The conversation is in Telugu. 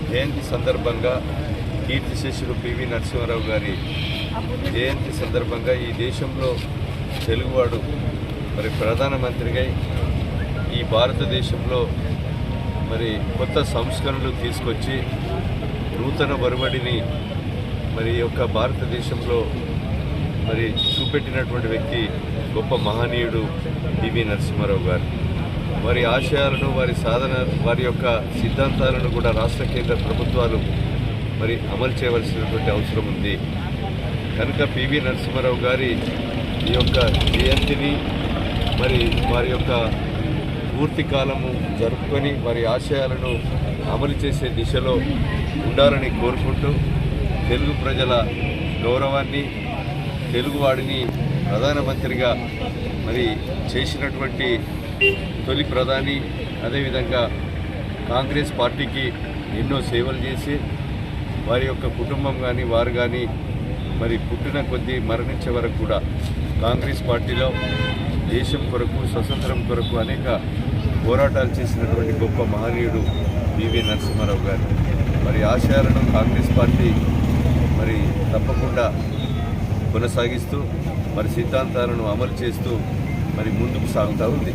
జయంతి సందర్భంగా కీర్తిశేషులు పివి నరసింహారావు గారి జయంతి సందర్భంగా ఈ దేశంలో తెలుగువాడు మరి ప్రధానమంత్రిగా ఈ భారతదేశంలో మరి కొత్త సంస్కరణలు తీసుకొచ్చి నూతన ఒరవడిని మరి యొక్క భారతదేశంలో మరి చూపెట్టినటువంటి వ్యక్తి గొప్ప మహనీయుడు పివి నరసింహారావు గారు. వారి ఆశయాలను వారి సాధన వారి యొక్క సిద్ధాంతాలను కూడా రాష్ట్ర కేంద్ర ప్రభుత్వాలు మరి అమలు చేయవలసినటువంటి అవసరం ఉంది. కనుక పివి నరసింహారావు గారి ఈ యొక్క జయంతిని మరి వారి యొక్క పూర్తి కాలము జరుపుకొని వారి ఆశయాలను అమలు చేసే దిశలో ఉండాలని కోరుకుంటూ తెలుగు ప్రజల గౌరవాన్ని తెలుగువాడిని ప్రధానమంత్రిగా మరి చేసినటువంటి తొలి ప్రధాని, అదేవిధంగా కాంగ్రెస్ పార్టీకి ఎన్నో సేవలు చేసి వారి యొక్క కుటుంబం కానీ వారు కానీ మరి పుట్టిన కొద్దీ మరణించే వరకు కూడా కాంగ్రెస్ పార్టీలో దేశం కొరకు స్వతంత్రం కొరకు అనేక పోరాటాలు చేసినటువంటి గొప్ప మహనీయుడు పివి నరసింహారావు గారు. మరి ఆశయాలను కాంగ్రెస్ పార్టీ మరి తప్పకుండా కొనసాగిస్తూ మరి సిద్ధాంతాలను అమలు చేస్తూ మరి ముందుకు సాగుతూ ఉంది.